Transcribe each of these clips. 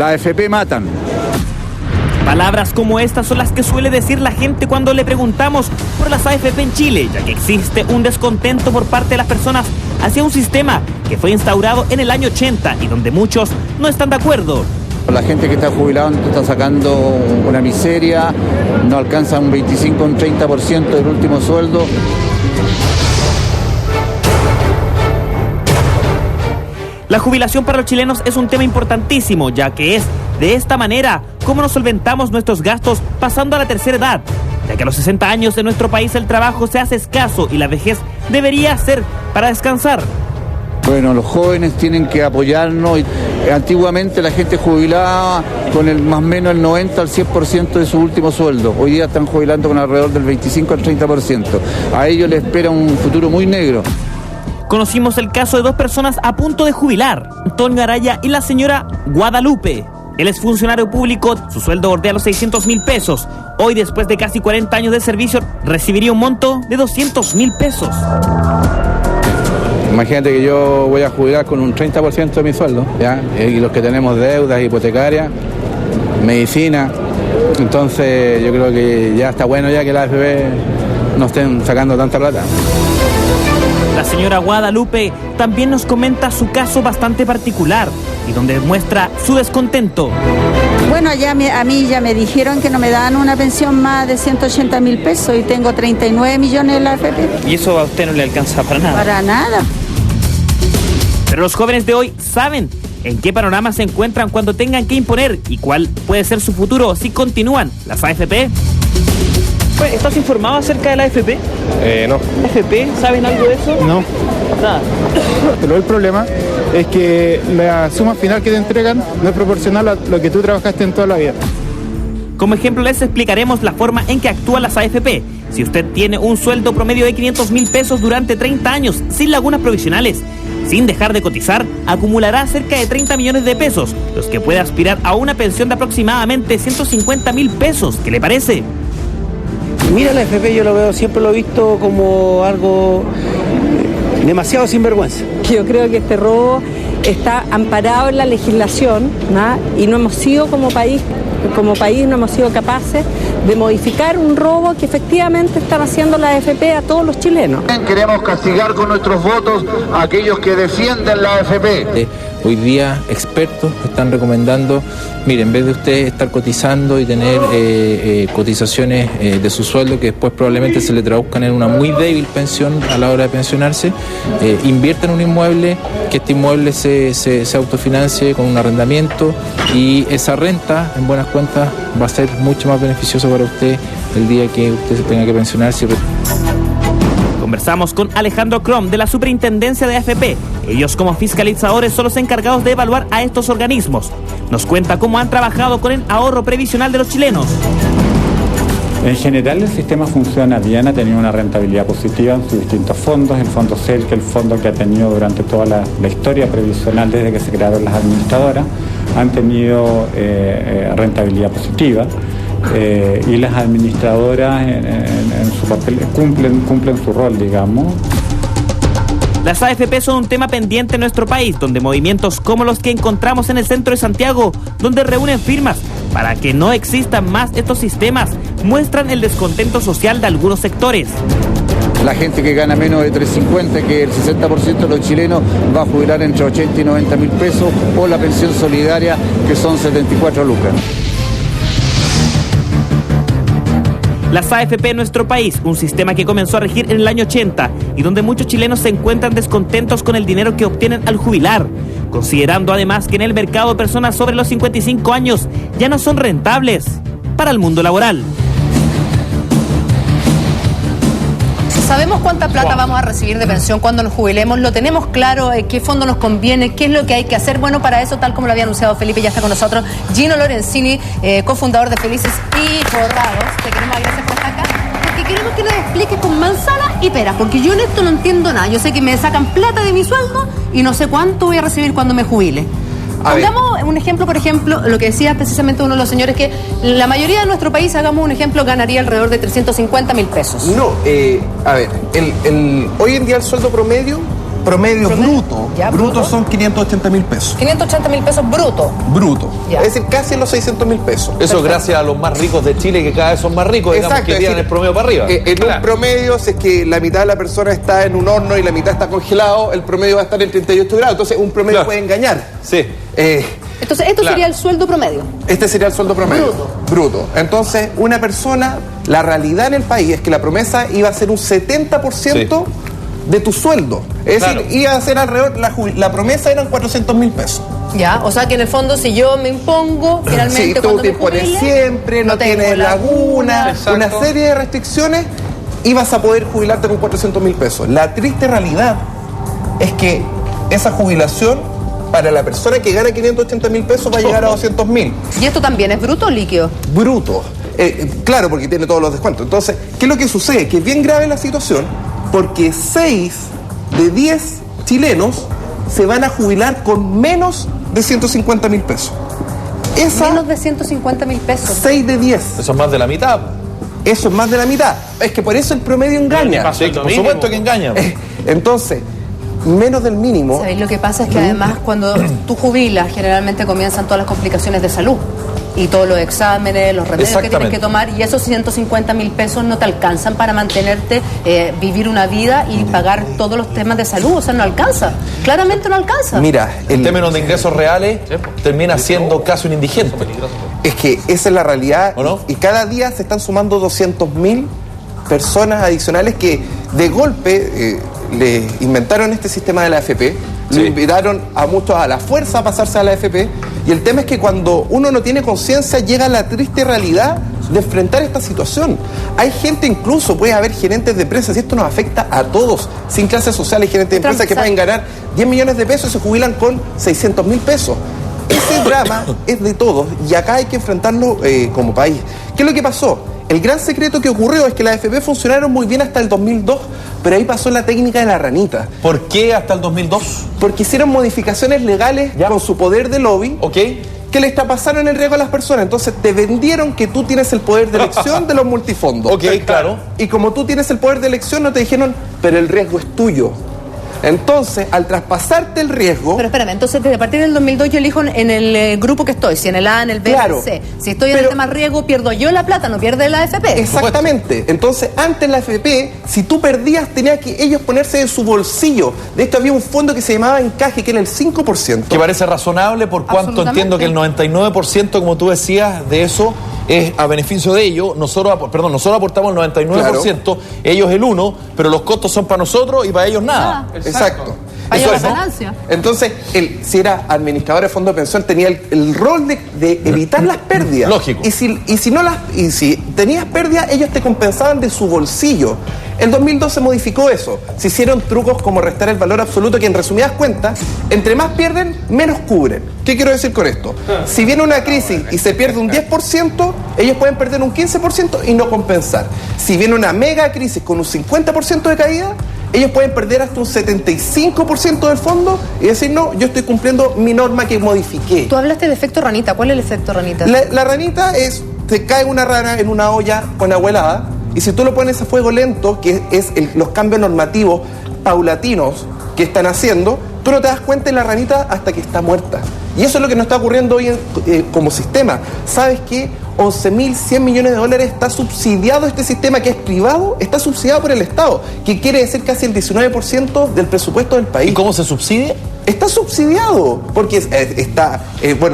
La AFP matan. Palabras como estas son las que suele decir la gente cuando le preguntamos por las AFP en Chile, ya que existe un descontento por parte de las personas hacia un sistema que fue instaurado en el año 80 y donde muchos no están de acuerdo. La gente que está jubilada está sacando una miseria, no alcanza un 25 o un 30% del último sueldo. La jubilación para los chilenos es un tema importantísimo, ya que es de esta manera como nos solventamos nuestros gastos pasando a la tercera edad, ya que a los 60 años en nuestro país el trabajo se hace escaso y la vejez debería ser para descansar. Bueno, los jóvenes tienen que apoyarnos. Antiguamente la gente jubilaba con el más o menos el 90 al 100% de su último sueldo. Hoy día están jubilando con alrededor del 25 al 30%. A ellos les espera un futuro muy negro. Conocimos el caso de dos personas a punto de jubilar, Antonio Araya y la señora Guadalupe. Él es funcionario público, su sueldo bordea los 600.000 pesos. Hoy, después de casi 40 años de servicio, recibiría un monto de 200.000 pesos. Imagínate que yo voy a jubilar con un 30% de mi sueldo, ¿ya? Y los que tenemos deudas hipotecarias, medicina, entonces yo creo que ya está bueno ya que la AFP no estén sacando tanta plata. La señora Guadalupe también nos comenta su caso bastante particular y donde muestra su descontento. Bueno, a mí ya me dijeron que no me dan una pensión más de 180.000 pesos y tengo 39 millones de la AFP. ¿Y eso a usted no le alcanza para nada? Para nada. Pero los jóvenes de hoy saben en qué panorama se encuentran cuando tengan que imponer y cuál puede ser su futuro si continúan las AFP. ¿Estás informado acerca de la AFP? No. ¿AFP? ¿Saben algo de eso? No. Nada. Pero el problema es que la suma final que te entregan no es proporcional a lo que tú trabajaste en toda la vida. Como ejemplo les explicaremos la forma en que actúan las AFP. Si usted tiene un sueldo promedio de 500.000 pesos durante 30 años sin lagunas provisionales, sin dejar de cotizar, acumulará cerca de 30 millones de pesos, los que puede aspirar a una pensión de aproximadamente 150.000 pesos. ¿Qué le parece? Mira, la AFP yo lo veo, siempre lo he visto como algo demasiado sinvergüenza. Yo creo que este robo está amparado en la legislación, ¿no? Y no hemos sido como país no hemos sido capaces de modificar un robo que efectivamente están haciendo la AFP a todos los chilenos. Queremos castigar con nuestros votos a aquellos que defienden la AFP. Hoy día expertos están recomendando, mire, en vez de usted estar cotizando y tener cotizaciones de su sueldo que después probablemente se le traduzcan en una muy débil pensión a la hora de pensionarse, invierta en un inmueble, que este inmueble se autofinancie con un arrendamiento y esa renta, en buenas cuentas, va a ser mucho más beneficioso para usted el día que usted se tenga que pensionarse. Conversamos con Alejandro Crom de la Superintendencia de AFP. Ellos como fiscalizadores son los encargados de evaluar a estos organismos. Nos cuenta cómo han trabajado con el ahorro previsional de los chilenos. En general el sistema funciona bien, ha tenido una rentabilidad positiva en sus distintos fondos. El fondo CEL, que es el fondo que ha tenido durante toda la historia previsional desde que se crearon las administradoras, han tenido rentabilidad positiva. Y las administradoras en su papel cumplen su rol, digamos. Las AFP son un tema pendiente en nuestro país, donde movimientos como los que encontramos en el centro de Santiago, donde reúnen firmas para que no existan más estos sistemas, muestran el descontento social de algunos sectores. La gente que gana menos de 350, que el 60% de los chilenos va a jubilar entre 80 y 90 mil pesos, o la pensión solidaria, que son 74 lucas. Las AFP en nuestro país, un sistema que comenzó a regir en el año 80 y donde muchos chilenos se encuentran descontentos con el dinero que obtienen al jubilar, considerando además que en el mercado personas sobre los 55 años ya no son rentables para el mundo laboral. Sabemos cuánta plata vamos a recibir de pensión cuando nos jubilemos, lo tenemos claro, qué fondo nos conviene, qué es lo que hay que hacer. Bueno, para eso, tal como lo había anunciado Felipe, ya está con nosotros Gino Lorenzini, cofundador de Felices y Forrados. Te queremos agradecer por estar acá, porque queremos que nos expliques con manzana y peras, porque yo en esto no entiendo nada. Yo sé que me sacan plata de mi sueldo y no sé cuánto voy a recibir cuando me jubile. Pongamos un ejemplo, por ejemplo, lo que decía precisamente uno de los señores, que la mayoría de nuestro país, hagamos un ejemplo, ganaría alrededor de 350.000 pesos. No, hoy en día el sueldo promedio promedio bruto. Ya, Bruto son 580.000 pesos. 580.000 pesos bruto. Bruto. Ya. Es decir, casi los 600.000 pesos. Eso gracias a los más ricos de Chile, que cada vez son más ricos, digamos, Exacto, que tiran el promedio para arriba. En un promedio, si es que la mitad de la persona está en un horno y la mitad está congelado, el promedio va a estar en 38 grados. Entonces, un promedio puede engañar. Sí. Entonces, esto sería el sueldo promedio. Este sería el sueldo promedio. Bruto. Entonces, una persona, la realidad en el país es que la promesa iba a ser un 70% de tu sueldo. Es decir, iba a ser alrededor, la promesa eran 400.000 pesos. Ya, o sea que en el fondo si yo me impongo, finalmente Si tú cuando te me jubile, impones siempre, no tienes laguna, una serie de restricciones, ibas a poder jubilarte con 400.000 pesos. La triste realidad es que esa jubilación para la persona que gana 580.000 pesos va a llegar a 200.000. ¿Y esto también es bruto o líquido? Bruto. Claro, porque tiene todos los descuentos. Entonces, ¿qué es lo que sucede? Que es bien grave la situación porque 6 de 10 chilenos se van a jubilar con menos de 150.000 pesos. Menos de 150.000 pesos. 6 de 10. Eso es más de la mitad. Eso es más de la mitad. Es que por eso el promedio engaña. Sí, por supuesto que engaña. Entonces, menos del mínimo. ¿Sabéis? Lo que pasa es que además cuando tú jubilas, generalmente comienzan todas las complicaciones de salud. Y todos los exámenes, los remedios que tienes que tomar, y esos 150.000 pesos no te alcanzan para mantenerte, vivir una vida y pagar todos los temas de salud. O sea, no alcanza. Claramente no alcanza. Mira, en términos de ingresos reales, termina siendo casi un indigente. Es que esa es la realidad. ¿O no? Y cada día se están sumando 200.000 personas adicionales que de golpe le inventaron este sistema de la AFP. Le invitaron a muchos a la fuerza a pasarse a la AFP. Y el tema es que cuando uno no tiene conciencia llega la triste realidad de enfrentar esta situación. Hay gente, incluso puede haber gerentes de empresas, y esto nos afecta a todos, sin clases sociales, gerentes de empresas que pueden ganar 10 millones de pesos y se jubilan con 600.000 pesos. Ese drama es de todos y acá hay que enfrentarlo como país. ¿Qué es lo que pasó? El gran secreto que ocurrió es que las AFP funcionaron muy bien hasta el 2002, pero ahí pasó la técnica de la ranita. ¿Por qué hasta el 2002? Porque hicieron modificaciones legales con su poder de lobby. Que les pasaron el riesgo a las personas. Entonces te vendieron que tú tienes el poder de elección de los multifondos. Claro. Y como tú tienes el poder de elección, no te dijeron, pero el riesgo es tuyo. Entonces, al traspasarte el riesgo... Pero espérame, entonces desde a partir del 2002 yo elijo en el grupo que estoy, si en el A, en el B, en el C. Si estoy en el tema riesgo, pierdo yo la plata, no pierde la AFP. Exactamente. Entonces, antes la AFP, si tú perdías, tenía que ellos ponerse de su bolsillo. De esto había un fondo que se llamaba Encaje, que era el 5%. Que parece razonable por cuanto entiendo que el 99%, como tú decías, de eso es a beneficio de ellos. Nosotros aportamos el 99%, ellos el 1%, pero los costos son para nosotros y para ellos nada. Exacto. Para la ganancia. Entonces, si era administrador de fondo de pensión, tenía el rol de evitar las pérdidas. Lógico. Y si tenías pérdidas, ellos te compensaban de su bolsillo. En 2002 se modificó eso. Se hicieron trucos como restar el valor absoluto, que en resumidas cuentas, entre más pierden, menos cubren. ¿Qué quiero decir con esto? Si viene una crisis y se pierde un 10%, ellos pueden perder un 15% y no compensar. Si viene una mega crisis con un 50% de caída, ellos pueden perder hasta un 75% del fondo y decir, no, yo estoy cumpliendo mi norma que modifiqué. Tú hablaste de efecto ranita. ¿Cuál es el efecto ranita? La ranita es, te cae una rana en una olla con agua helada y si tú lo pones a fuego lento, que es los cambios normativos paulatinos que están haciendo, tú no te das cuenta de la ranita hasta que está muerta. Y eso es lo que nos está ocurriendo hoy como sistema. ¿Sabes qué? 11.100 millones de dólares está subsidiado este sistema que es privado, está subsidiado por el Estado, que quiere decir casi el 19% del presupuesto del país. ¿Y cómo se subsidia? Está subsidiado, porque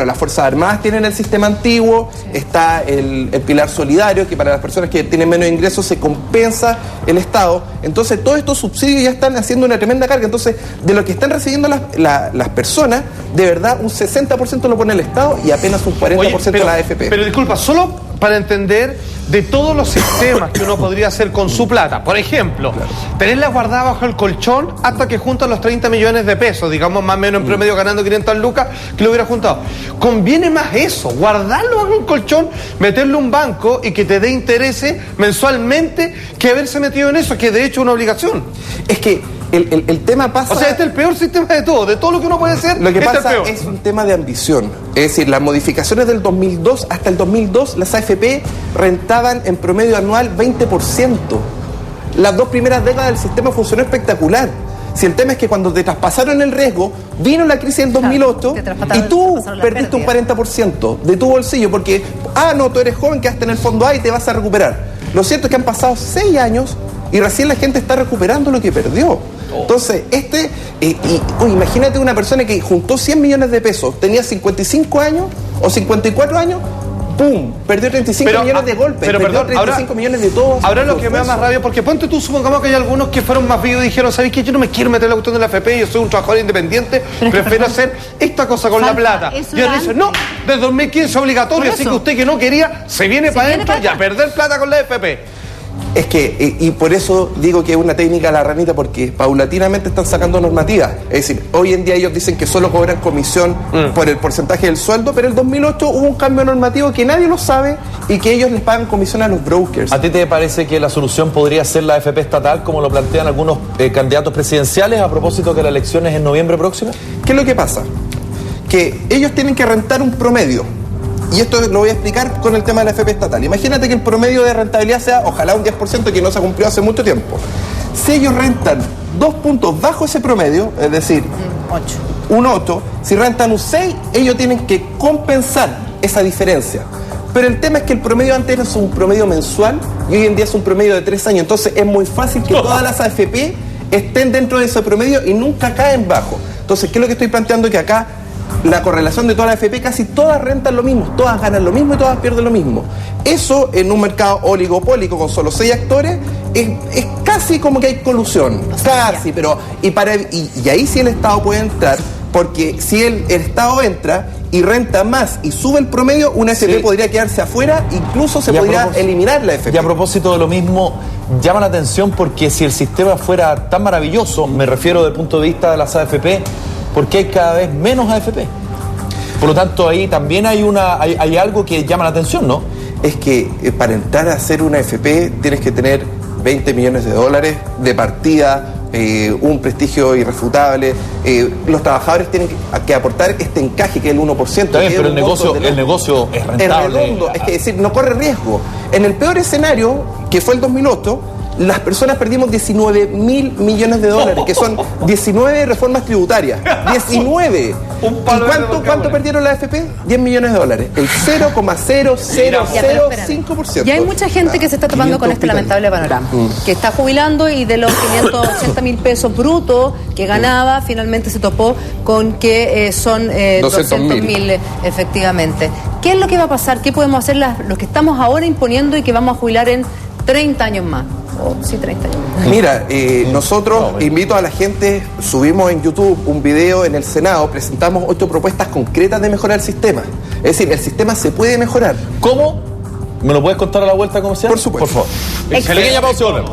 las Fuerzas Armadas tienen el sistema antiguo, está el pilar solidario, que para las personas que tienen menos ingresos se compensa el Estado. Entonces, todos estos subsidios ya están haciendo una tremenda carga. Entonces, de lo que están recibiendo las personas, de verdad, un 60% lo pone el Estado y apenas un 40% la AFP. Pero disculpa, solo para entender de todos los sistemas que uno podría hacer con su plata. Por ejemplo, tenerla guardada bajo el colchón hasta que juntan los 30 millones de pesos, digamos más o menos en promedio ganando 500 lucas, que lo hubiera juntado. Conviene más eso, guardarlo bajo el colchón, meterlo en un banco y que te dé intereses mensualmente, que haberse metido en eso, que de hecho es una obligación. Es que el tema pasa... O sea, este es el peor sistema de todo lo que uno puede hacer. Lo que pasa es un tema de ambición. Es decir, las modificaciones del 2002, hasta el 2002, las AFP rentaban en promedio anual 20%. Las 2 primeras décadas del sistema funcionó espectacular. Si el tema es que cuando te traspasaron el riesgo, vino la crisis del 2008 y tú perdiste un 40% de tu bolsillo porque, no, tú eres joven, quedaste en el fondo A y te vas a recuperar. Lo cierto es que han pasado 6 años y recién la gente está recuperando lo que perdió. Entonces, imagínate una persona que juntó 100 millones de pesos, tenía 55 años o 54 años, ¡pum! Perdió 35 millones de golpes, perdió 35 millones de todos. Ahora lo que me da más rabia, porque ponte tú, supongamos que hay algunos que fueron más vivos y dijeron, ¿sabes qué? Yo no me quiero meter la cuestión de la AFP, yo soy un trabajador independiente, prefiero hacer esta cosa con la plata. Y él dice, no, desde 2015 es obligatorio, así que usted que no quería, se viene para adentro y a perder plata con la AFP. Es que, y por eso digo que es una técnica a la ranita, porque paulatinamente están sacando normativas. Es decir, hoy en día ellos dicen que solo cobran comisión por el porcentaje del sueldo, pero en el 2008 hubo un cambio normativo que nadie lo sabe y que ellos les pagan comisión a los brokers. ¿A ti te parece que la solución podría ser la AFP estatal, como lo plantean algunos candidatos presidenciales a propósito de las elecciones en noviembre próximo? ¿Qué es lo que pasa? Que ellos tienen que rentar un promedio. Y esto lo voy a explicar con el tema de la AFP estatal. Imagínate que el promedio de rentabilidad sea, ojalá, un 10%, que no se ha cumplido hace mucho tiempo. Si ellos rentan 2 puntos bajo ese promedio, es decir, un 8, si rentan un 6, ellos tienen que compensar esa diferencia. Pero el tema es que el promedio antes era un promedio mensual y hoy en día es un promedio de 3 años. Entonces es muy fácil que todas las AFP estén dentro de ese promedio y nunca caen bajo. Entonces, ¿qué es lo que estoy planteando? Que acá la correlación de todas las AFP, casi todas rentan lo mismo, todas ganan lo mismo y todas pierden lo mismo. Eso en un mercado oligopólico con solo 6 actores es casi como que hay colusión, casi, pero y ahí sí el Estado puede entrar, porque si el Estado entra y renta más y sube el promedio, una AFP podría quedarse afuera, incluso se podría eliminar la AFP. Y a propósito de lo mismo, llama la atención porque si el sistema fuera tan maravilloso, me refiero desde el punto de vista de las AFP, porque hay cada vez menos AFP. Por lo tanto, ahí también hay algo que llama la atención, ¿no? Es que para entrar a hacer una AFP tienes que tener 20 millones de dólares de partida, un prestigio irrefutable. Los trabajadores tienen que aportar este encaje que es el 1%. Está bien, pero el negocio es rentable. Es redondo, es decir, no corre riesgo. En el peor escenario, que fue el 2008, las personas perdimos 19 mil millones de dólares, que son 19 reformas tributarias. 19. ¿Y cuánto perdieron la AFP? 10 millones de dólares. El 0,0005%. Y hay mucha gente que se está topando con este lamentable panorama, que está jubilando y de los 580 mil pesos brutos que ganaba, finalmente se topó con que son 200 mil, efectivamente. ¿Qué es lo que va a pasar? ¿Qué podemos hacer los que estamos ahora imponiendo y que vamos a jubilar en 30 años más? Sí, 30 años. Mira, nosotros, invito a la gente, subimos en YouTube un video en el Senado, presentamos 8 propuestas concretas de mejorar el sistema. Es decir, el sistema se puede mejorar. ¿Cómo? ¿Me lo puedes contar a la vuelta comercial? Por supuesto. Por favor. Pequeña pausa y volvemos.